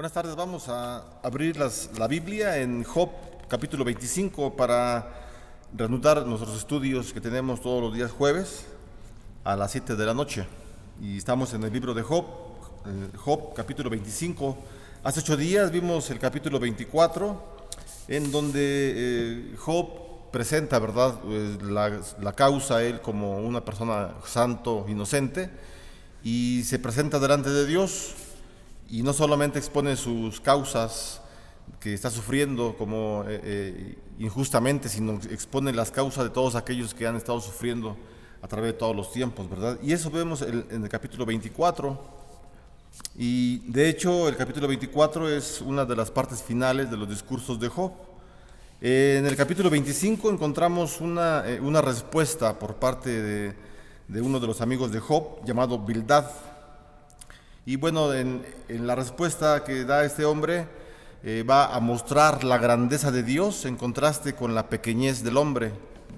Buenas tardes, vamos a abrir la Biblia en Job capítulo 25 para reanudar nuestros estudios que tenemos todos los días jueves a las 7 de la noche. Y estamos en el libro de Job capítulo 25. Hace 8 días vimos el capítulo 24, en donde Job presenta, ¿verdad?, la causa a él como una persona santo, inocente, y se presenta delante de Dios. Y no solamente expone sus causas que está sufriendo como injustamente, sino expone las causas de todos aquellos que han estado sufriendo a través de todos los tiempos, ¿verdad? Y eso vemos en el capítulo 24. Y de hecho el capítulo 24 es una de las partes finales de los discursos de Job. En el capítulo 25 encontramos una respuesta por parte de uno de los amigos de Job llamado Bildad. Y bueno, en la respuesta que da este hombre va a mostrar la grandeza de Dios en contraste con la pequeñez del hombre.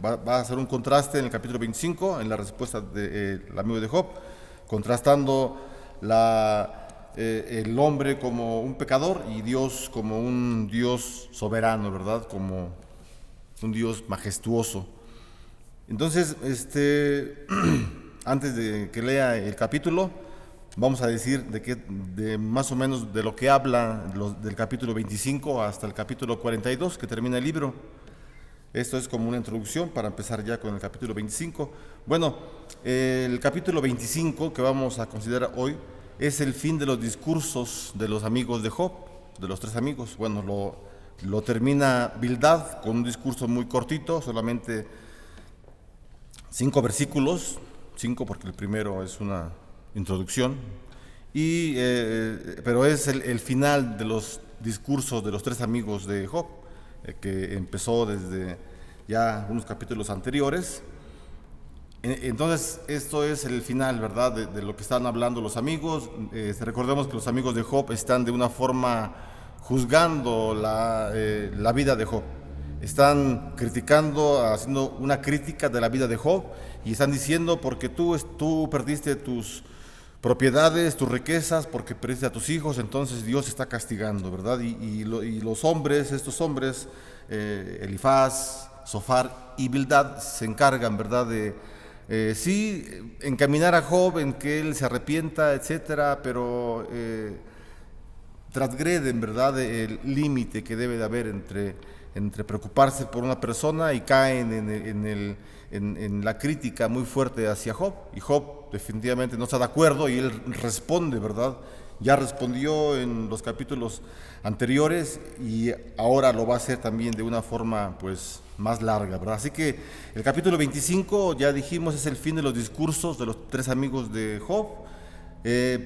Va a hacer un contraste en el capítulo 25, en la respuesta del amigo de Job, contrastando el hombre como un pecador y Dios como un Dios soberano, ¿verdad? Como un Dios majestuoso. Entonces, antes de que lea el capítulo, vamos a decir de más o menos de lo que habla del capítulo 25 hasta el capítulo 42, que termina el libro. Esto es como una introducción para empezar ya con el capítulo 25. Bueno, el capítulo 25 que vamos a considerar hoy es el fin de los discursos de los amigos de Job, de los tres amigos. Bueno, lo termina Bildad con un discurso muy cortito, solamente 5 versículos, 5 porque el primero es una introducción, pero es el final de los discursos de los tres amigos de Job, que empezó desde ya unos capítulos anteriores. Entonces esto es el final, ¿verdad?, de lo que están hablando los amigos. Recordemos que los amigos de Job están de una forma juzgando la vida de Job. Están criticando, haciendo una crítica de la vida de Job, y están diciendo: porque tú perdiste tus propiedades, tus riquezas, porque perdiste a tus hijos, entonces Dios está castigando, ¿verdad? Y los hombres, estos hombres, Elifaz, Zofar y Bildad, se encargan, ¿verdad?, de sí encaminar a Job en que él se arrepienta, etcétera, pero transgreden, ¿verdad?, el límite que debe de haber entre preocuparse por una persona, y caen en la crítica muy fuerte hacia Job. Y Job definitivamente no está de acuerdo, y él responde, ¿verdad? Ya respondió en los capítulos anteriores y ahora lo va a hacer también de una forma pues más larga, ¿verdad? Así que el capítulo 25, ya dijimos, es el fin de los discursos de los tres amigos de Job.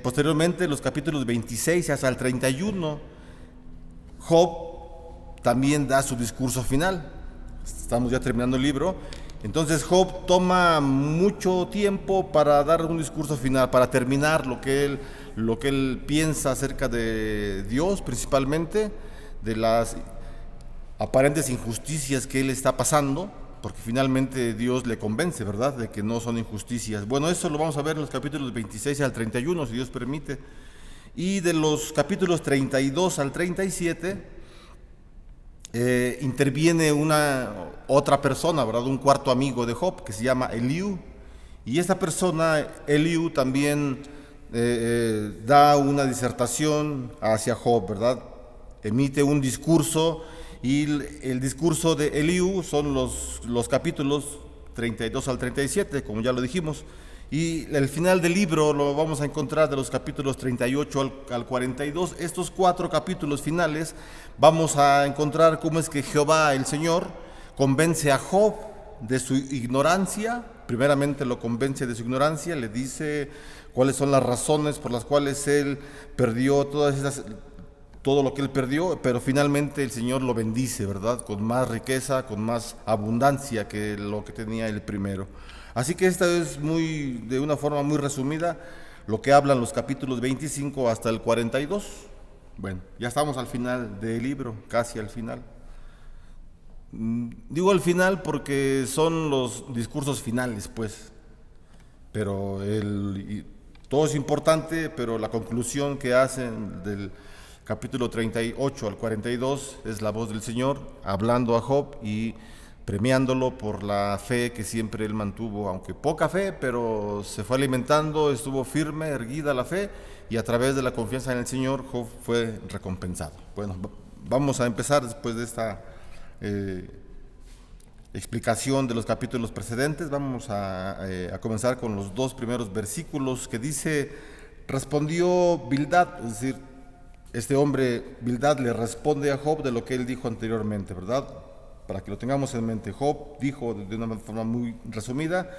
Posteriormente, los capítulos 26 hasta el 31, Job también da su discurso final. Estamos ya terminando el libro. Entonces Job toma mucho tiempo para dar un discurso final, para terminar lo que él piensa acerca de Dios, principalmente de las aparentes injusticias que él está pasando, porque finalmente Dios le convence, ¿verdad?, de que no son injusticias. Bueno, eso lo vamos a ver en los capítulos 26 al 31, si Dios permite. Y de los capítulos 32 al 37 interviene otra persona, ¿verdad?, un cuarto amigo de Job, que se llama Eliú. Y esta persona, Eliú, también da una disertación hacia Job, ¿verdad? Emite un discurso, y el discurso de Eliú son los capítulos 32 al 37, como ya lo dijimos. Y el final del libro lo vamos a encontrar de los capítulos 38 al 42. Estos 4 capítulos finales vamos a encontrar cómo es que Jehová, el Señor, convence a Job de su ignorancia. Primeramente lo convence de su ignorancia, le dice cuáles son las razones por las cuales él perdió todo lo que él perdió, pero finalmente el Señor lo bendice, ¿verdad?, con más riqueza, con más abundancia que lo que tenía el primero. Así que esta es de una forma muy resumida lo que hablan los capítulos 25 hasta el 42. Bueno, ya estamos al final del libro, casi al final. Digo al final porque son los discursos finales, pues. Pero todo es importante, pero la conclusión que hacen capítulo 38 al 42, es la voz del Señor hablando a Job y premiándolo por la fe que siempre él mantuvo, aunque poca fe, pero se fue alimentando, estuvo firme, erguida la fe, y a través de la confianza en el Señor, Job fue recompensado. Bueno, vamos a empezar después de esta explicación de los capítulos precedentes. Vamos a comenzar con los 2 primeros versículos que dice: respondió Bildad, es decir, este hombre Bildad le responde a Job de lo que él dijo anteriormente, ¿verdad? Para que lo tengamos en mente, Job dijo de una forma muy resumida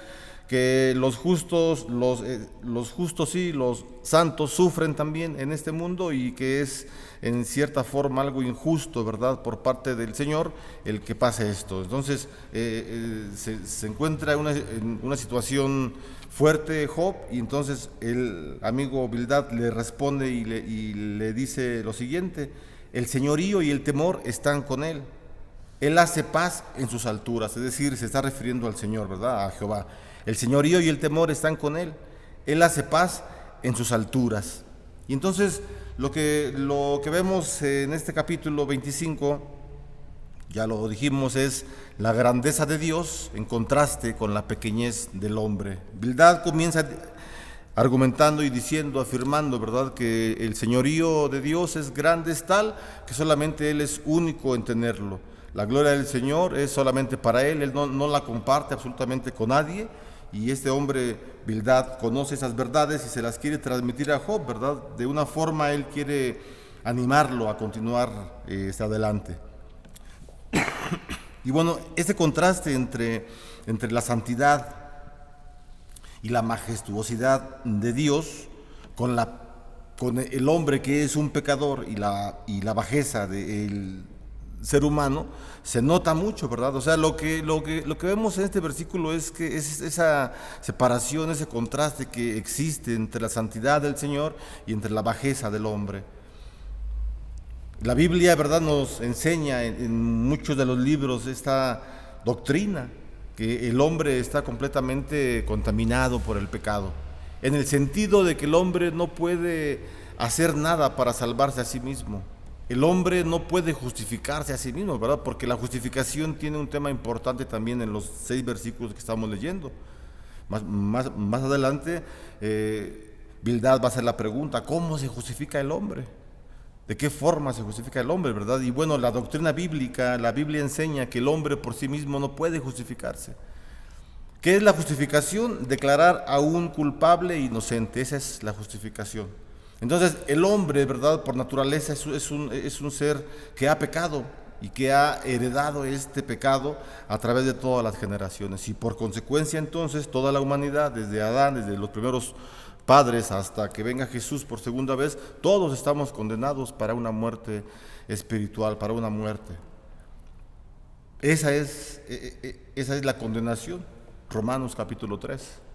que los justos y los santos sufren también en este mundo, y que es en cierta forma algo injusto, ¿verdad?, por parte del Señor el que pase esto. Entonces se encuentra en una situación fuerte Job, y entonces el amigo Bildad le responde y le dice lo siguiente: el señorío y el temor están con él. Él hace paz en sus alturas, es decir, se está refiriendo al Señor, ¿verdad?, a Jehová. El señorío y el temor están con él. Él hace paz en sus alturas. Y entonces lo que vemos en este capítulo 25, ya lo dijimos, es la grandeza de Dios en contraste con la pequeñez del hombre. Bildad comienza argumentando y diciendo, afirmando, ¿verdad?, que el señorío de Dios es grande, es tal que solamente Él es único en tenerlo. La gloria del Señor es solamente para Él no la comparte absolutamente con nadie, y este hombre Bildad conoce esas verdades y se las quiere transmitir a Job, ¿verdad? De una forma él quiere animarlo a continuar adelante. Y bueno, este contraste entre la santidad y la majestuosidad de Dios con el hombre que es un pecador y la bajeza del ser humano se nota mucho, ¿verdad? O sea, lo que vemos en este versículo es que es esa separación, ese contraste que existe entre la santidad del Señor y entre la bajeza del hombre. La Biblia, ¿verdad?, nos enseña en muchos de los libros esta doctrina, que el hombre está completamente contaminado por el pecado, en el sentido de que el hombre no puede hacer nada para salvarse a sí mismo. El hombre no puede justificarse a sí mismo, ¿verdad? Porque la justificación tiene un tema importante también en los 6 versículos que estamos leyendo. Más adelante, Bildad va a hacer la pregunta: ¿cómo se justifica el hombre? ¿De qué forma se justifica el hombre, verdad? Y bueno, la doctrina bíblica, la Biblia enseña que el hombre por sí mismo no puede justificarse. ¿Qué es la justificación? Declarar a un culpable e inocente. Esa es la justificación. Entonces el hombre, ¿verdad?, por naturaleza es un ser que ha pecado y que ha heredado este pecado a través de todas las generaciones, y por consecuencia entonces toda la humanidad, desde Adán, desde los primeros padres hasta que venga Jesús por segunda vez, todos estamos condenados para una muerte espiritual, para una muerte. Esa es la condenación, Romanos capítulo 3.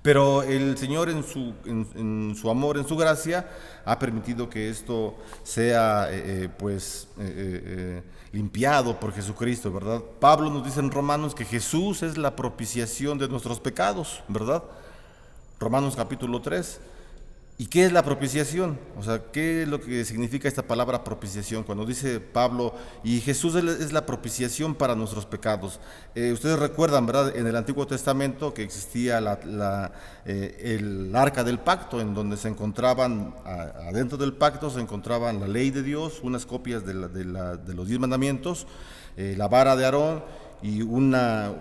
Pero el Señor en su amor, en su gracia, ha permitido que esto sea limpiado por Jesucristo, ¿verdad? Pablo nos dice en Romanos que Jesús es la propiciación de nuestros pecados, ¿verdad? Romanos capítulo 3. ¿Y qué es la propiciación? O sea, ¿qué es lo que significa esta palabra propiciación? Cuando dice Pablo, y Jesús es la propiciación para nuestros pecados. Ustedes recuerdan, ¿verdad?, en el Antiguo Testamento que existía el arca del pacto, en donde se encontraban, adentro del pacto se encontraban la ley de Dios, unas copias de los 10 mandamientos, la vara de Aarón y una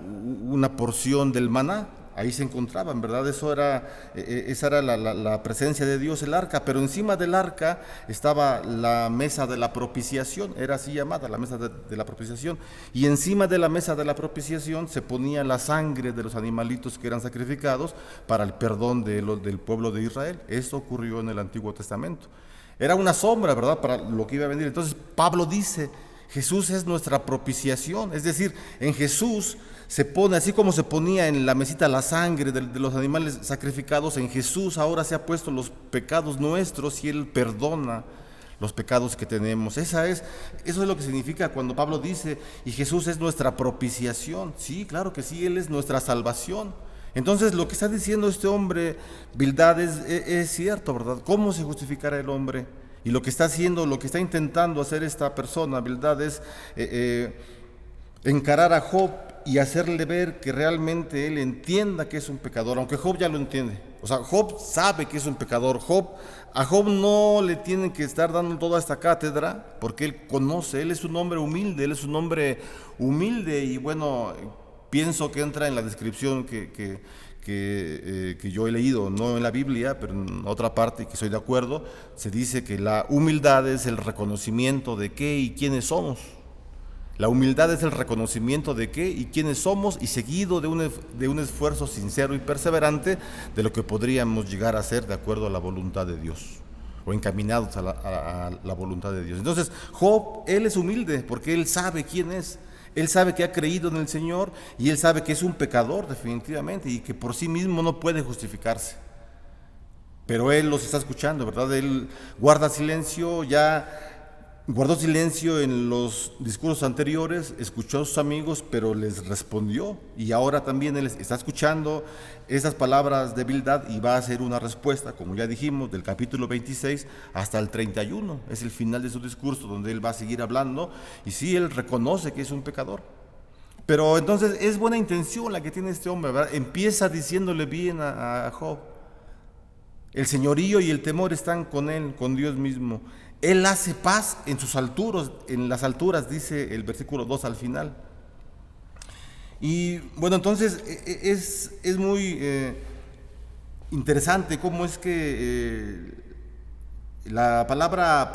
porción del maná. Ahí se encontraban, ¿verdad? Esa era la presencia de Dios, el arca, pero encima del arca estaba la mesa de la propiciación, era así llamada, la mesa de la propiciación, y encima de la mesa de la propiciación se ponía la sangre de los animalitos que eran sacrificados para el perdón del pueblo de Israel. Esto ocurrió en el Antiguo Testamento. Era una sombra, ¿verdad?, para lo que iba a venir. Entonces Pablo dice: Jesús es nuestra propiciación, es decir, en Jesús se pone, así como se ponía en la mesita la sangre de los animales sacrificados, en Jesús ahora se ha puesto los pecados nuestros y Él perdona los pecados que tenemos. Eso es lo que significa cuando Pablo dice, y Jesús es nuestra propiciación. Sí, claro que sí, Él es nuestra salvación. Entonces lo que está diciendo este hombre Bildad es cierto, ¿verdad? ¿Cómo se justificará el hombre? Y lo que está haciendo, lo que está intentando hacer esta persona, ¿verdad?, es encarar a Job y hacerle ver que realmente él entienda que es un pecador, aunque Job ya lo entiende. O sea, Job sabe que es un pecador. A Job no le tienen que estar dando toda esta cátedra, porque él conoce, él es un hombre humilde, y bueno, pienso que entra en la descripción que yo he leído, no en la Biblia, pero en otra parte, que estoy de acuerdo. Se dice que la humildad es el reconocimiento de qué y quiénes somos. La humildad es el reconocimiento de qué y quiénes somos, y seguido de un esfuerzo sincero y perseverante de lo que podríamos llegar a ser de acuerdo a la voluntad de Dios, o encaminados a la voluntad de Dios. Entonces, Job, él es humilde porque él sabe quién es. Él sabe que ha creído en el Señor, y él sabe que es un pecador definitivamente, y que por sí mismo no puede justificarse. Pero él los está escuchando, ¿verdad? Él guarda silencio, ya guardó silencio en los discursos anteriores, escuchó a sus amigos, pero les respondió, y ahora también él está escuchando esas palabras de Bildad y va a hacer una respuesta, como ya dijimos, del capítulo 26 hasta el 31. Es el final de su discurso, donde él va a seguir hablando, y sí, él reconoce que es un pecador. Pero entonces es buena intención la que tiene este hombre, ¿verdad? Empieza diciéndole bien a Job. El señorío y el temor están con él, con Dios mismo. Él hace paz en las alturas, dice el versículo 2 al final. Y bueno, entonces es muy interesante cómo es que la palabra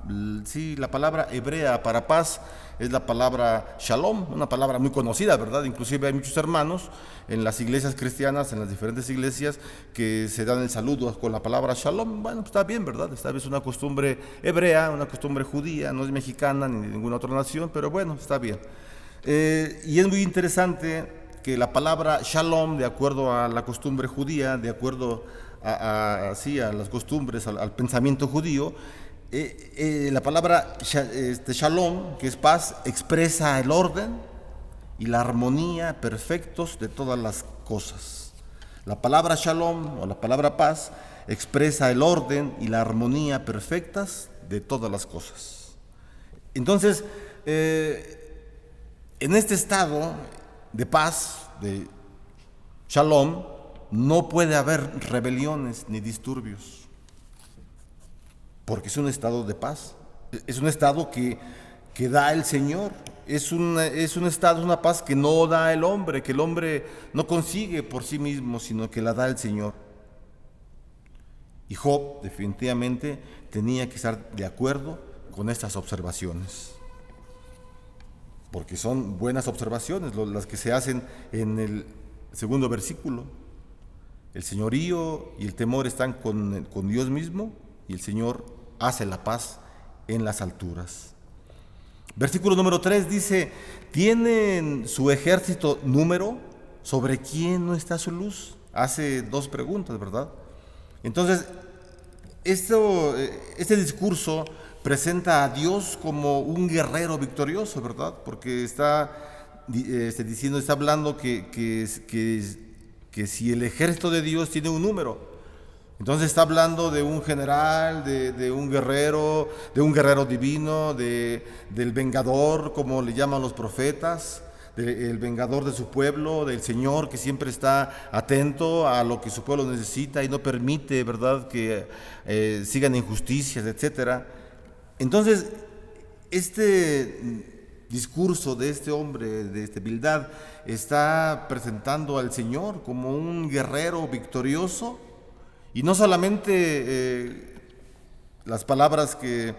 la palabra hebrea para paz es la palabra shalom, una palabra muy conocida, ¿verdad? Inclusive hay muchos hermanos en las iglesias cristianas, en las diferentes iglesias, que se dan el saludo con la palabra shalom. Bueno, pues está bien, ¿verdad? Esta vez una costumbre hebrea, una costumbre judía, no es mexicana ni de ninguna otra nación, pero bueno, está bien. Y es muy interesante que la palabra shalom, de acuerdo a la costumbre judía, de acuerdo a las costumbres, al pensamiento judío, la palabra shalom, que es paz, expresa el orden y la armonía perfectos de todas las cosas. La palabra shalom, o la palabra paz, expresa el orden y la armonía perfectas de todas las cosas. Entonces, en este estado de paz, de shalom, no puede haber rebeliones ni disturbios, porque es un estado de paz, es un estado que da el Señor, es un estado, una paz que no da el hombre, que el hombre no consigue por sí mismo, sino que la da el Señor. Y Job definitivamente tenía que estar de acuerdo con estas observaciones, porque son buenas observaciones las que se hacen en el segundo versículo. El señorío y el temor están con Dios mismo, y el Señor hace la paz en las alturas. Versículo número 3 dice: ¿tienen su ejército número? ¿Sobre quién no está su luz? Hace dos preguntas, ¿verdad? Entonces, este discurso presenta a Dios como un guerrero victorioso, ¿verdad? Porque está hablando que si el ejército de Dios tiene un número, entonces está hablando de un general, de un guerrero divino, del vengador, como le llaman los profetas, el vengador de su pueblo, del Señor que siempre está atento a lo que su pueblo necesita y no permite, ¿verdad?, que sigan injusticias, etcétera. Entonces, este discurso de este hombre, de Bildad, está presentando al Señor como un guerrero victorioso. Y no solamente las palabras que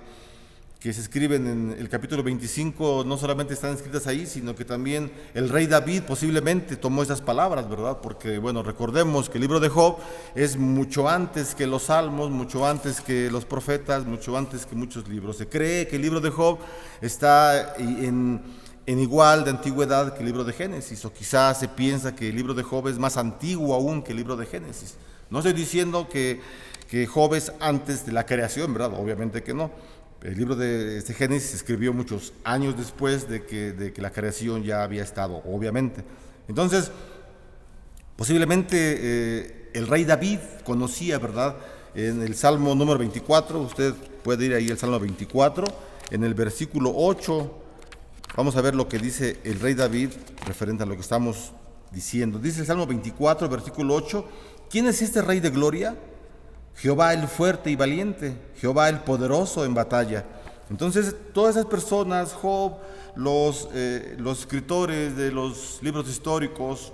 se escriben en el capítulo 25 no solamente están escritas ahí, sino que también el rey David posiblemente tomó esas palabras, ¿verdad? Porque, bueno, recordemos que el libro de Job es mucho antes que los salmos, mucho antes que los profetas, mucho antes que muchos libros. Se cree que el libro de Job está en igual de antigüedad que el libro de Génesis, o quizás se piensa que el libro de Job es más antiguo aún que el libro de Génesis. No estoy diciendo que Job es antes de la creación, ¿verdad? Obviamente que no. El libro de Génesis se escribió muchos años después de que la creación ya había estado, obviamente. Entonces, posiblemente el rey David conocía, ¿verdad?, En el Salmo número 24, usted puede ir ahí al Salmo 24, en el versículo 8, vamos a ver lo que dice el rey David referente a lo que estamos diciendo. Dice el Salmo 24, versículo 8, ¿quién es este rey de gloria? Jehová el fuerte y valiente, Jehová el poderoso en batalla. Entonces, todas esas personas, Job, los escritores de los libros históricos,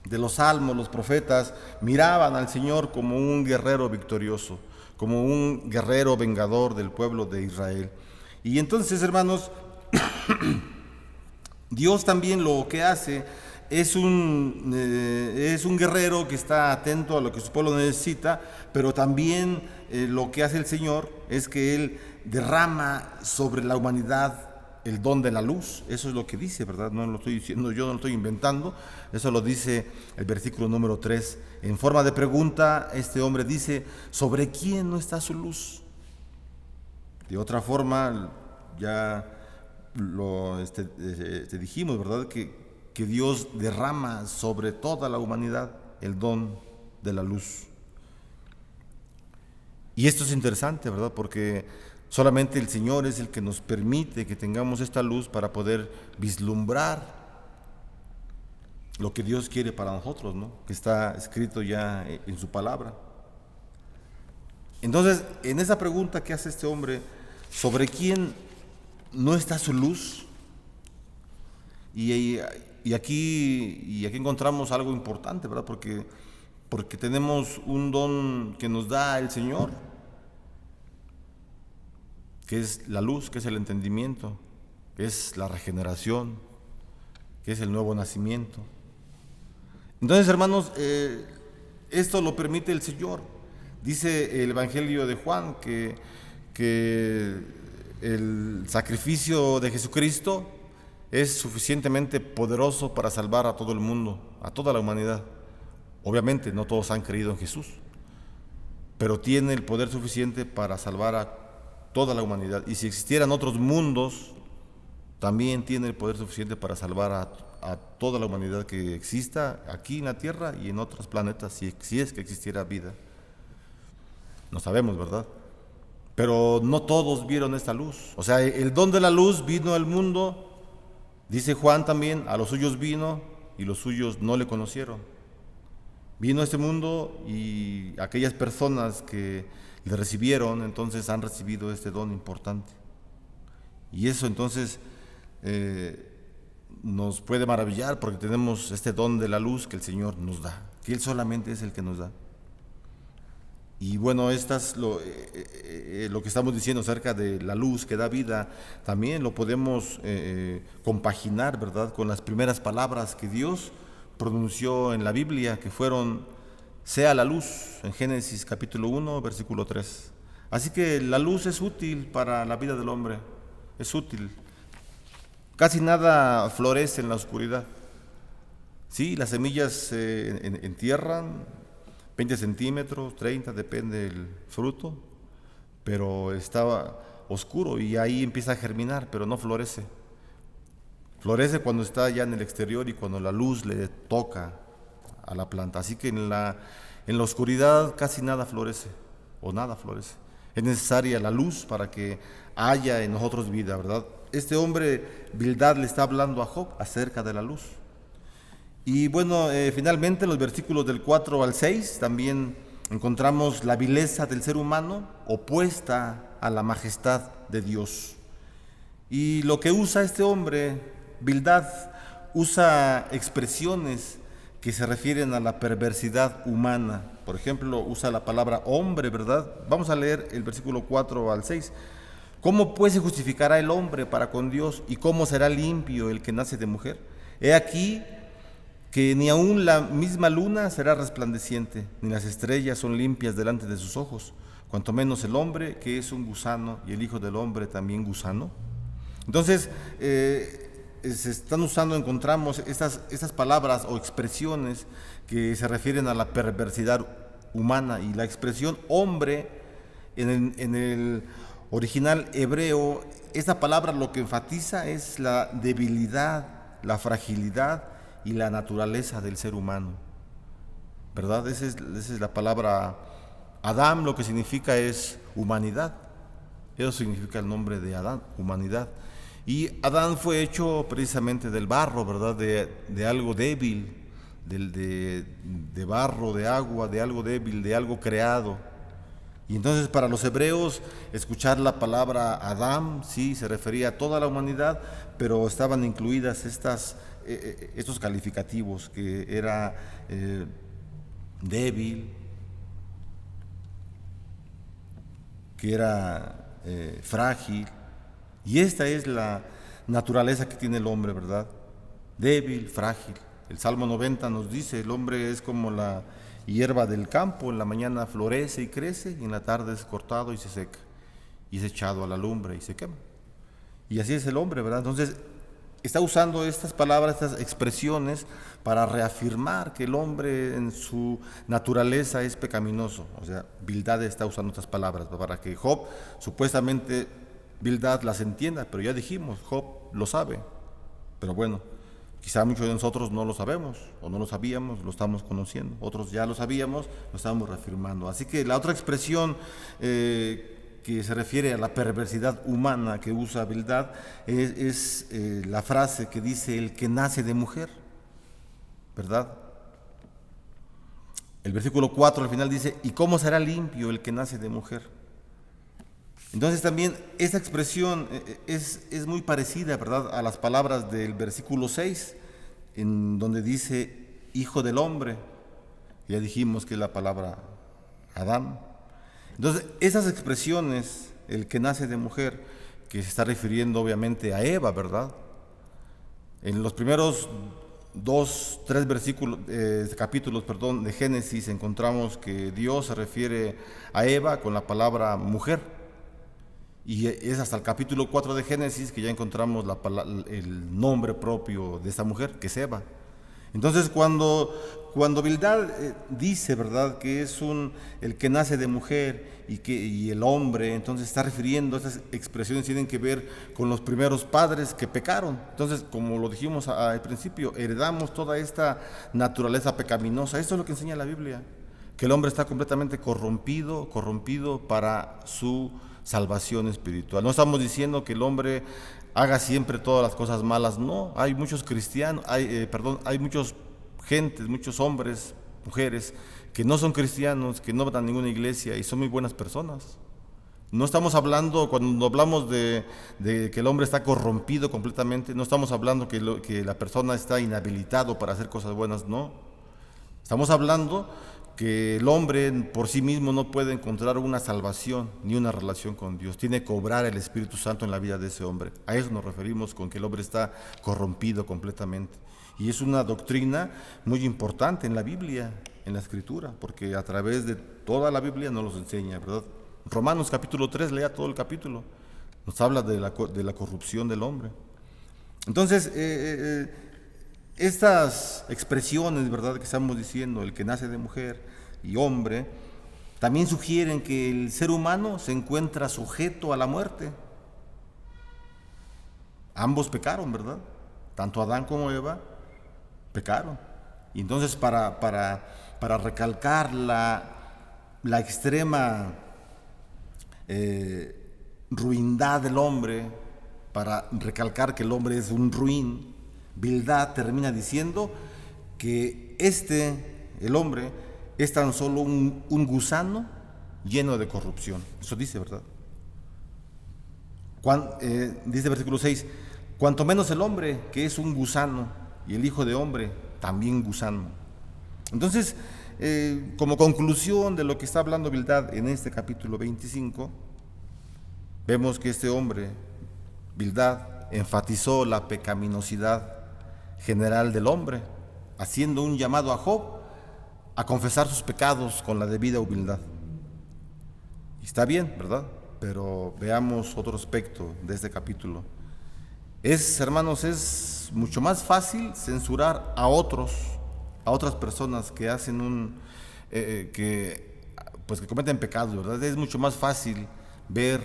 de los salmos, los profetas, miraban al Señor como un guerrero victorioso, como un guerrero vengador del pueblo de Israel. Y entonces, hermanos, Dios también lo que hace es un guerrero que está atento a lo que su pueblo necesita, pero también lo que hace el Señor es que Él derrama sobre la humanidad el don de la luz. Eso es lo que dice, ¿verdad? No lo estoy diciendo yo, no lo estoy inventando. Eso lo dice el versículo número 3. En forma de pregunta, este hombre dice, ¿sobre quién no está su luz? De otra forma, ya lo dijimos, ¿verdad? Que Dios derrama sobre toda la humanidad el don de la luz. Y esto es interesante, ¿verdad? Porque solamente el Señor es el que nos permite que tengamos esta luz para poder vislumbrar lo que Dios quiere para nosotros, ¿no? Que está escrito ya en su palabra. Entonces, en esa pregunta que hace este hombre, ¿sobre quién no está su luz? Y aquí encontramos algo importante, ¿verdad? Porque tenemos un don que nos da el Señor, que es la luz, que es el entendimiento, que es la regeneración, que es el nuevo nacimiento. Entonces, hermanos, esto lo permite el Señor. Dice el Evangelio de Juan que el sacrificio de Jesucristo es suficientemente poderoso para salvar a todo el mundo, a toda la humanidad. Obviamente no todos han creído en Jesús, pero tiene el poder suficiente para salvar a toda la humanidad. Y si existieran otros mundos, también tiene el poder suficiente para salvar a toda la humanidad que exista aquí en la Tierra y en otros planetas, si es que existiera vida. No sabemos, ¿verdad? Pero no todos vieron esta luz. O sea, el don de la luz vino al mundo. Dice Juan también, a los suyos vino y los suyos no le conocieron. Vino a este mundo y aquellas personas que le recibieron, entonces han recibido este don importante. Y eso entonces nos puede maravillar porque tenemos este don de la luz que el Señor nos da, que Él solamente es el que nos da. Y bueno, lo que estamos diciendo acerca de la luz que da vida, también lo podemos compaginar, ¿verdad?, con las primeras palabras que Dios pronunció en la Biblia, que fueron, sea la luz, en Génesis capítulo 1, versículo 3. Así que la luz es útil para la vida del hombre, es útil. Casi nada florece en la oscuridad. Sí, las semillas se entierran, 20 centímetros, 30, depende del fruto, pero estaba oscuro y ahí empieza a germinar, pero no florece. Florece cuando está ya en el exterior y cuando la luz le toca a la planta. Así que en la oscuridad casi nada florece, o nada florece. Es necesaria la luz para que haya en nosotros vida, ¿verdad? Este hombre, Bildad, le está hablando a Job acerca de la luz. Y bueno, finalmente en los versículos del 4 al 6 también encontramos la vileza del ser humano opuesta a la majestad de Dios. Y lo que usa este hombre, Bildad, usa expresiones que se refieren a la perversidad humana. Por ejemplo, usa la palabra hombre, ¿verdad? Vamos a leer el versículo 4 al 6. ¿Cómo pues se justificará el hombre para con Dios y cómo será limpio el que nace de mujer? He aquí que ni aun la misma luna será resplandeciente, ni las estrellas son limpias delante de sus ojos, cuanto menos el hombre, que es un gusano, y el Hijo del Hombre también gusano. Entonces, se están usando, encontramos estas palabras o expresiones que se refieren a la perversidad humana, y la expresión hombre en el original hebreo, esta palabra lo que enfatiza es la debilidad, la fragilidad y la naturaleza del ser humano, ¿verdad? Esa es la palabra Adam lo que significa es humanidad. Eso significa el nombre de Adán, humanidad. Y Adán fue hecho precisamente del barro, ¿verdad? De algo débil, de barro, de agua, de algo débil, de algo creado. Y entonces para los hebreos escuchar la palabra Adán, sí, se refería a toda la humanidad, pero estaban incluidas estos calificativos, que era débil, que era frágil. Y esta es la naturaleza que tiene el hombre, ¿verdad? Débil, frágil. El Salmo 90 nos dice, el hombre es como la hierba del campo, en la mañana florece y crece, y en la tarde es cortado y se seca, y es echado a la lumbre y se quema. Y así es el hombre, ¿verdad? Entonces, está usando estas palabras, estas expresiones, para reafirmar que el hombre en su naturaleza es pecaminoso. O sea, Bildad está usando estas palabras para que Job, supuestamente, Bildad las entienda, pero ya dijimos, Job lo sabe. Pero bueno, quizá muchos de nosotros no lo sabemos, o no lo sabíamos, lo estamos conociendo. Otros ya lo sabíamos, lo estamos reafirmando. Así que la otra expresión que se refiere a la perversidad humana que usa Bildad es la frase que dice el que nace de mujer, ¿verdad? El versículo 4 al final dice, ¿y cómo será limpio el que nace de mujer? Entonces también esta expresión es muy parecida, ¿verdad?, a las palabras del versículo 6, en donde dice hijo del hombre. Ya dijimos que es la palabra Adán. Entonces esas expresiones, el que nace de mujer, que se está refiriendo obviamente a Eva, ¿verdad? En los primeros tres capítulos de Génesis encontramos que Dios se refiere a Eva con la palabra mujer. Y es hasta el capítulo 4 de Génesis que ya encontramos el nombre propio de esta mujer, que es Eva. Entonces cuando Bildad dice, ¿verdad?, que es el que nace de mujer y el hombre, entonces está refiriendo, esas expresiones tienen que ver con los primeros padres que pecaron. Entonces, como lo dijimos al principio, heredamos toda esta naturaleza pecaminosa. Esto es lo que enseña la Biblia, que el hombre está completamente corrompido para su salvación espiritual. No estamos diciendo que el hombre haga siempre todas las cosas malas, no. Hay muchos cristianos, hay muchos hombres, mujeres que no son cristianos, que no van a ninguna iglesia y son muy buenas personas. No estamos hablando, cuando hablamos de que el hombre está corrompido completamente, no estamos hablando que la persona está inhabilitado para hacer cosas buenas, no. Estamos hablando que el hombre por sí mismo no puede encontrar una salvación ni una relación con Dios. Tiene que obrar el Espíritu Santo en la vida de ese hombre. A eso nos referimos con que el hombre está corrompido completamente. Y es una doctrina muy importante en la Biblia, en la Escritura, porque a través de toda la Biblia nos los enseña, ¿verdad? Romanos capítulo 3, lea todo el capítulo. Nos habla de la corrupción del hombre. Entonces, estas expresiones, ¿verdad?, que estamos diciendo, el que nace de mujer y hombre, también sugieren que el ser humano se encuentra sujeto a la muerte. Ambos pecaron, ¿verdad? Tanto Adán como Eva pecaron. Y entonces para recalcar la extrema ruindad del hombre, para recalcar que el hombre es un ruin, Bildad termina diciendo que el hombre, es tan solo un gusano lleno de corrupción. Eso dice, ¿verdad? Dice el versículo 6, cuanto menos el hombre, que es un gusano, y el hijo de hombre, también gusano. Entonces, como conclusión de lo que está hablando Bildad en este capítulo 25, vemos que este hombre, Bildad, enfatizó la pecaminosidad general del hombre, haciendo un llamado a Job a confesar sus pecados con la debida humildad. Y está bien, ¿verdad? Pero veamos otro aspecto de este capítulo. Hermanos, es mucho más fácil censurar a otras personas que hacen que cometen pecados, ¿verdad? Es mucho más fácil ver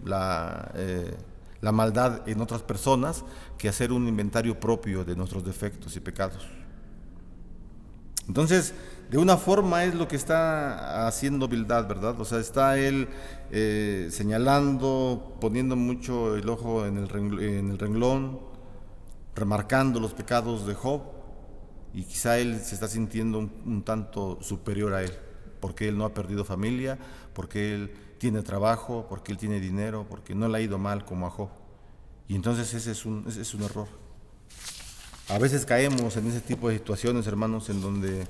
la maldad en otras personas que hacer un inventario propio de nuestros defectos y pecados. Entonces, de una forma es lo que está haciendo Bildad, ¿verdad? O sea, está él señalando, poniendo mucho el ojo en el renglón, remarcando los pecados de Job, y quizá él se está sintiendo un tanto superior a él, porque él no ha perdido familia, porque él tiene trabajo, porque él tiene dinero, porque no le ha ido mal como a Job. Y entonces ese es un error. A veces caemos en ese tipo de situaciones, hermanos, en donde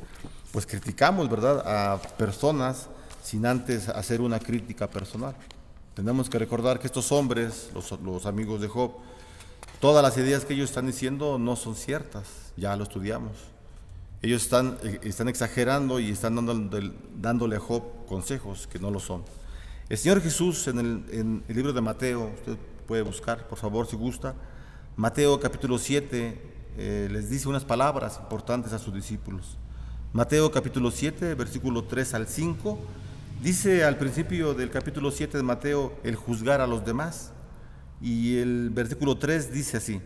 pues criticamos, ¿verdad?, a personas sin antes hacer una crítica personal. Tenemos que recordar que estos hombres, los amigos de Job, todas las ideas que ellos están diciendo no son ciertas, ya lo estudiamos. Ellos están exagerando y están dándole a Job consejos que no lo son. El Señor Jesús en el libro de Mateo, usted puede buscar, por favor, si gusta, Mateo capítulo 7, les dice unas palabras importantes a sus discípulos. Mateo capítulo 7, versículo 3 al 5, dice al principio del capítulo 7 de Mateo el juzgar a los demás. Y el versículo 3 dice así: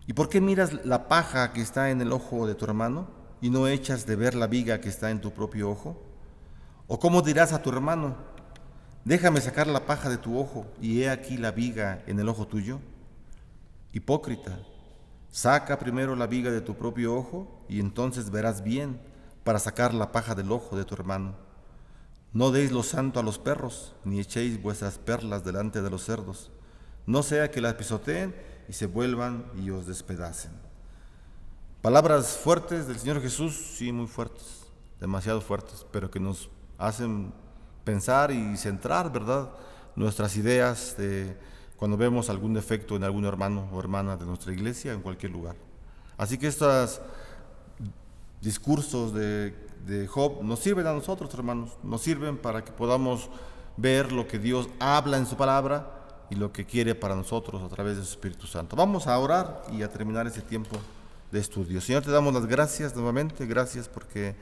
¿y por qué miras la paja que está en el ojo de tu hermano y no echas de ver la viga que está en tu propio ojo? ¿O cómo dirás a tu hermano: déjame sacar la paja de tu ojo y he aquí la viga en el ojo tuyo? Hipócrita, saca primero la viga de tu propio ojo y entonces verás bien para sacar la paja del ojo de tu hermano. No deis lo santo a los perros, ni echéis vuestras perlas delante de los cerdos, no sea que las pisoteen y se vuelvan y os despedacen. Palabras fuertes del Señor Jesús, sí, muy fuertes, demasiado fuertes, pero que nos hacen pensar y centrar, ¿verdad?, nuestras ideas de cuando vemos algún defecto en algún hermano o hermana de nuestra iglesia en cualquier lugar. Así que estos discursos de Job nos sirven a nosotros, hermanos, nos sirven para que podamos ver lo que Dios habla en su palabra y lo que quiere para nosotros a través de su Espíritu Santo. Vamos a orar y a terminar ese tiempo de estudio. Señor, te damos las gracias nuevamente, gracias porque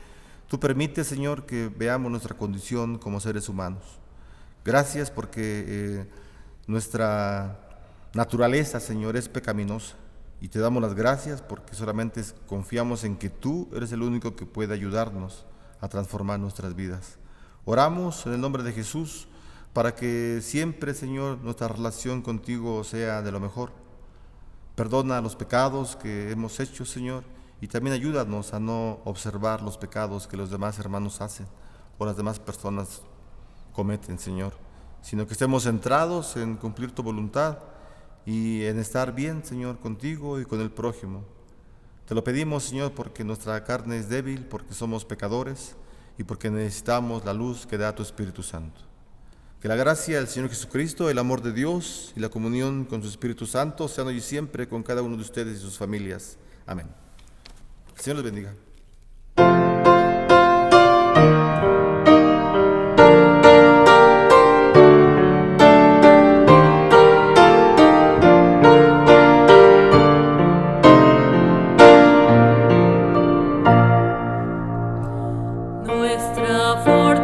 tú permites, Señor, que veamos nuestra condición como seres humanos. Gracias porque nuestra naturaleza, Señor, es pecaminosa, y te damos las gracias porque solamente confiamos en que tú eres el único que puede ayudarnos a transformar nuestras vidas. Oramos en el nombre de Jesús para que siempre, Señor, nuestra relación contigo sea de lo mejor. Perdona los pecados que hemos hecho, Señor, y también ayúdanos a no observar los pecados que los demás hermanos hacen o las demás personas cometen, Señor, sino que estemos centrados en cumplir tu voluntad y en estar bien, Señor, contigo y con el prójimo. Te lo pedimos, Señor, porque nuestra carne es débil, porque somos pecadores y porque necesitamos la luz que da tu Espíritu Santo. Que la gracia del Señor Jesucristo, el amor de Dios y la comunión con su Espíritu Santo sean hoy y siempre con cada uno de ustedes y sus familias. Amén. Que el Señor les bendiga. Nuestra forma